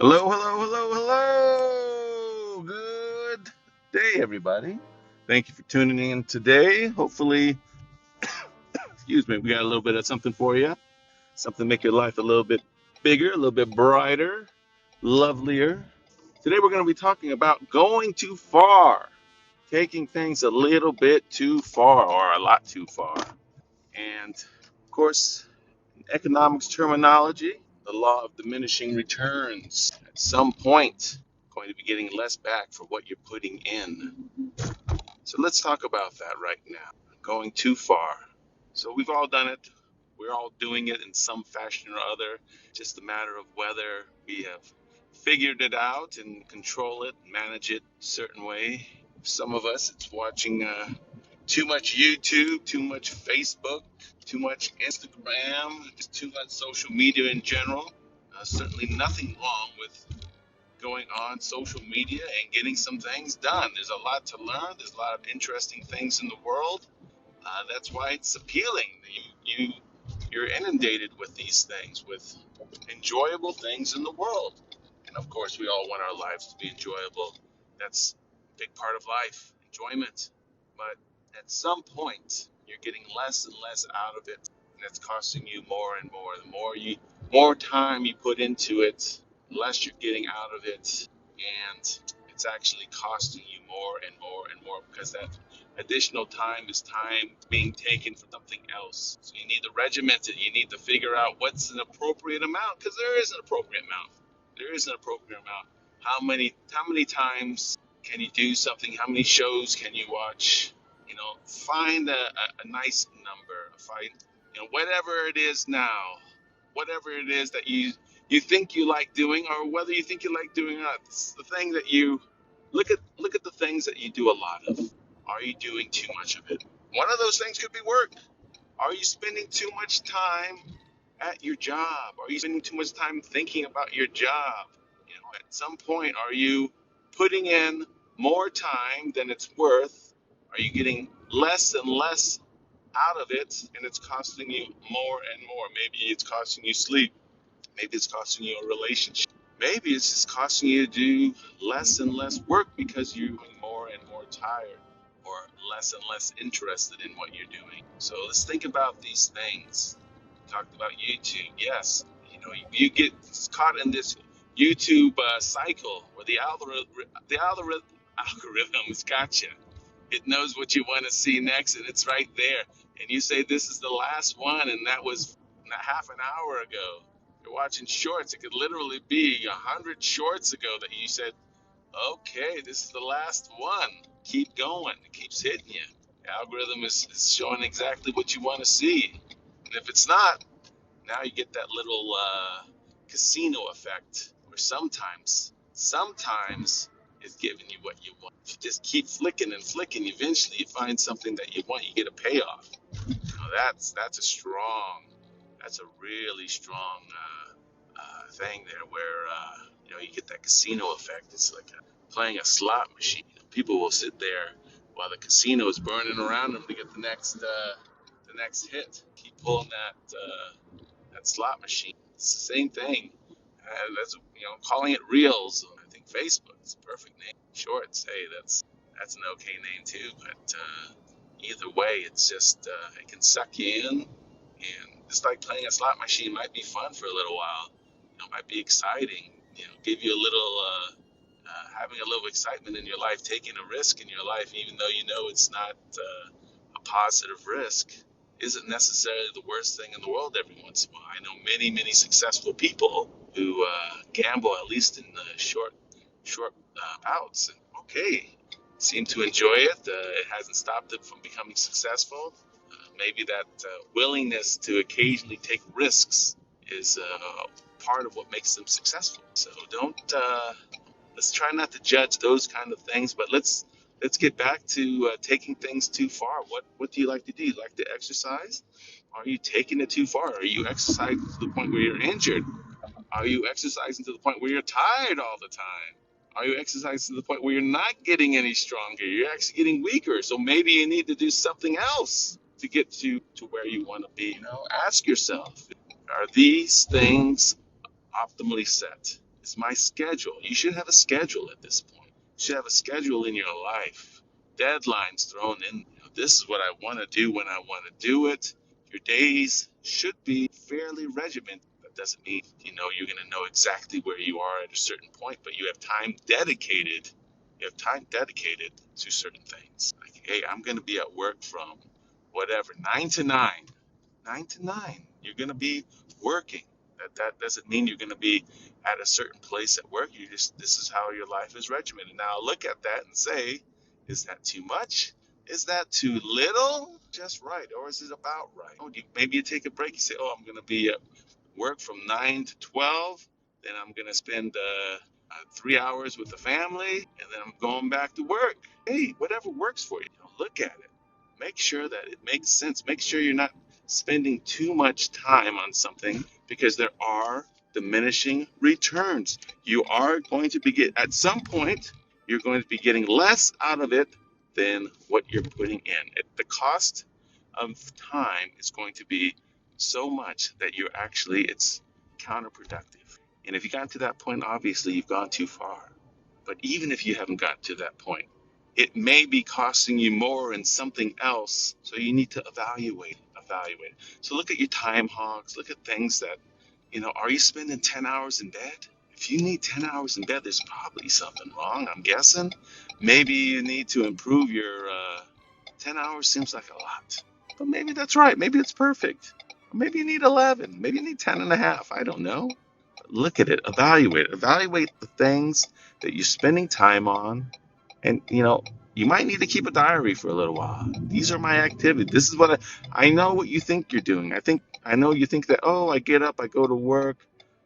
Hello, hello, hello, hello. Good day, everybody. Thank you for tuning in today. Hopefully, excuse me, we got a little bit of something for you. Something to make your life a little bit bigger, a little bit brighter, lovelier. Today, we're going to be talking about going too far, taking things a little bit too far or a lot too far. And of course, in economics terminology, the law of diminishing returns. At some point, going to be getting less back for what you're putting in. So let's talk about that right now. Going too far. So we've all done it. We're all doing it in some fashion or other. Just a matter of whether we have figured it out and control it, manage it a certain way. Some of us, it's watching too much YouTube, too much Facebook, too much Instagram, just too much social media in general. Certainly nothing wrong with going on social media and getting some things done. There's a lot to learn. There's a lot of interesting things in the world. That's why it's appealing. You're inundated with these things, with enjoyable things in the world. And of course, we all want our lives to be enjoyable. That's a big part of life, enjoyment. But at some point, you're getting less and less out of it, and it's costing you more and more. More time you put into it, less you're getting out of it, and it's actually costing you more and more and more because that additional time is time being taken for something else. So you need to regiment it. You need to figure out what's an appropriate amount because there is an appropriate amount. There is an appropriate amount. How many times can you do something? How many shows can you watch? Find a nice number. Find whatever it is now, whatever it is that you think you like doing, or whether you think you like doing or not. It's the thing that you look at the things that you do a lot of. Are you doing too much of it? One of those things could be work. Are you spending too much time at your job? Are you spending too much time thinking about your job? At some point, are you putting in more time than it's worth? Are you getting less and less out of it, and it's costing you more and more? Maybe it's costing you sleep. Maybe it's costing you a relationship. Maybe it's just costing you to do less and less work because you're more and more tired or less and less interested in what you're doing. So let's think about these things. We talked about YouTube. Yes, you get caught in this YouTube cycle where the algorithm has got you. It knows what you want to see next, and it's right there. And you say this is the last one, and that was half an hour ago. You're watching shorts. It could literally be 100 shorts ago that you said, okay, this is the last one. Keep going. It keeps hitting you. The algorithm is showing exactly what you want to see. And if it's not, now you get that little casino effect where sometimes it's giving you what you want. If you just keep flicking and flicking, eventually you find something that you want, you get a payoff. That's a really strong thing there where you get that casino effect. It's like playing a slot machine. People will sit there while the casino is burning around them to get the next hit. Keep pulling that slot machine. It's the same thing. That's calling it reels. I think Facebook is a perfect name. Shorts. Hey, that's an okay name too. But either way, it's just it can suck you in, and just like playing a slot machine might be fun for a little while. Might be exciting. Give you a little having a little excitement in your life, taking a risk in your life, even though you know it's not a positive risk, isn't necessarily the worst thing in the world every once in a while. I know many, many successful people who gamble, at least in the short bouts. And okay, seem to enjoy it. It hasn't stopped them from becoming successful. Maybe that willingness to occasionally take risks is part of what makes them successful. So don't let's try not to judge those kind of things, but let's get back to taking things too far. What do you like to do? You like to exercise? Are you taking it too far? Are you exercising to the point where you're injured? Are you exercising to the point where you're tired all the time? Are you exercising to the point where you're not getting any stronger? You're actually getting weaker. So maybe you need to do something else to get to where you want to be. Ask yourself, are these things optimally set? It's my schedule. You should have a schedule at this point. You should have a schedule in your life. Deadlines thrown in. This is what I want to do when I want to do it. Your days should be fairly regimented. That doesn't mean, you're going to know exactly where you are at a certain point, but you have time dedicated. You have time dedicated to certain things. Like, hey, I'm going to be at work from whatever, 9 to 9. 9 to 9. You're going to be working. That doesn't mean you're going to be at a certain place at work. This is how your life is regimented. Now look at that and say, is that too much? Is that too little? Just right, or is it about right? Maybe you take a break. You say, oh, I'm going to be at work from 9 to 12. Then I'm going to spend 3 hours with the family, and then I'm going back to work. Hey, whatever works for you. Look at it. Make sure that it makes sense. Make sure you're not spending too much time on something, because there are diminishing returns. You are going to at some point, you're going to be getting less out of it than what you're putting in. The cost of time is going to be so much that it's counterproductive. And if you got to that point, obviously you've gone too far. But even if you haven't got to that point, it may be costing you more in something else. So you need to evaluate. So look at your time hogs. Look at things that, are you spending 10 hours in bed? If you need 10 hours in bed, there's probably something wrong, I'm guessing. Maybe you need to improve your 10 hours seems like a lot. But maybe that's right. Maybe it's perfect. Maybe you need 11. Maybe you need 10 and a half. I don't know. But look at it. Evaluate. Evaluate the things that you're spending time on. And, you might need to keep a diary for a little while. These are my activities. This is what I know what you think you're doing. I know you think that, oh, I get up, I go to work,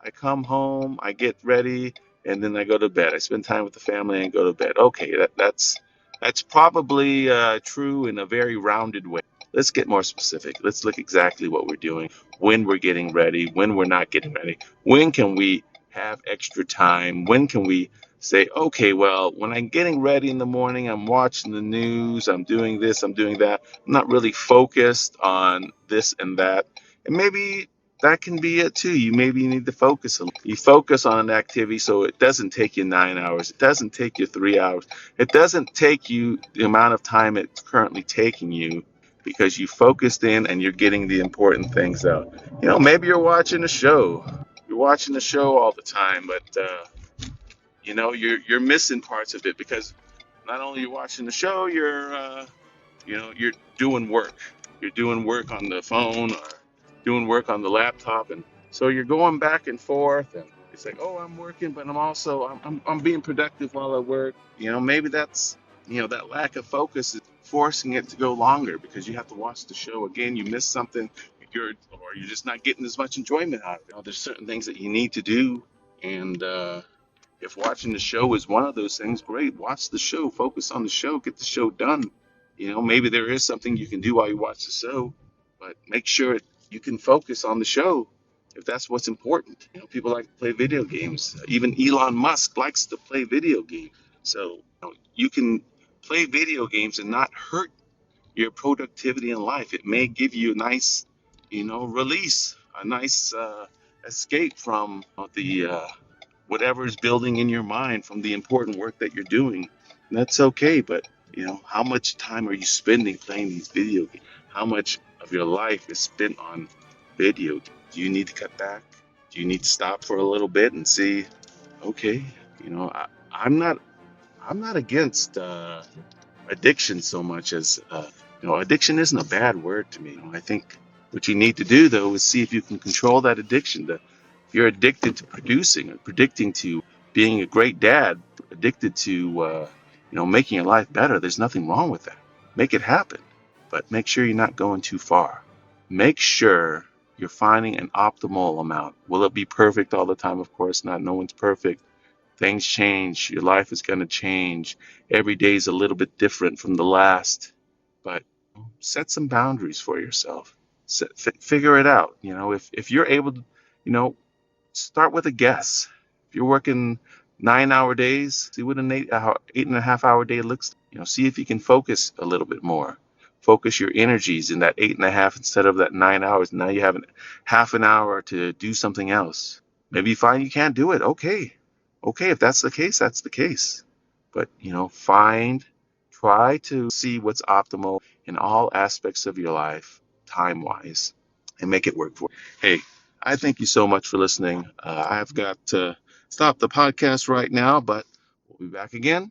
I come home, I get ready, and then I go to bed. I spend time with the family and go to bed. Okay, that's probably true in a very rounded way. Let's get more specific. Let's look exactly what we're doing, when we're getting ready, when we're not getting ready. When can we have extra time? When can we say, okay, well, when I'm getting ready in the morning, I'm watching the news, I'm doing this, I'm doing that. I'm not really focused on this and that. And maybe that can be it too. You maybe need to focus. You focus on an activity so it doesn't take you 9 hours. It doesn't take you 3 hours. It doesn't take you the amount of time it's currently taking you, because you focused in and you're getting the important things out. Maybe you're watching a show. You're watching the show all the time, but you're missing parts of it, because not only you're watching the show, you're doing work. You're doing work on the phone or doing work on the laptop, and so you're going back and forth, and it's like, oh, I'm working, but I'm being productive while I work. Maybe that's that lack of focus is forcing it to go longer, because you have to watch the show again. You miss something, or you're just not getting as much enjoyment out of it. There's certain things that you need to do, and if watching the show is one of those things, great. Watch the show, focus on the show, get the show done. Maybe there is something you can do while you watch the show, but make sure you can focus on the show if that's what's important. People like to play video games. Even Elon Musk likes to play video games. So you can play video games and not hurt your productivity in life. It may give you a nice, release, a nice escape from the whatever is building in your mind from the important work that you're doing. And that's okay, but how much time are you spending playing these video games? How much of your life is spent on video games? Do you need to cut back? Do you need to stop for a little bit and see, okay, I'm not against addiction so much as addiction isn't a bad word to me. I think what you need to do, though, is see if you can control that addiction. If you're addicted to producing, or addicting to being a great dad, addicted to making your life better, there's nothing wrong with that. Make it happen, but make sure you're not going too far. Make sure you're finding an optimal amount. Will it be perfect all the time? Of course not. No one's perfect. Things change. Your life is going to change. Every day is a little bit different from the last, but set some boundaries for yourself. Figure it out. If you're able to, start with a guess. If you're working 9-hour days, see what an 8.5 hour day looks like. See if you can focus a little bit more. Focus your energies in that 8.5 instead of that 9 hours. Now you have half an hour to do something else. Maybe you find you can't do it. Okay. Okay, if that's the case, that's the case. But, try to see what's optimal in all aspects of your life, time wise, and make it work for you. Hey, I thank you so much for listening. I've got to stop the podcast right now, but we'll be back again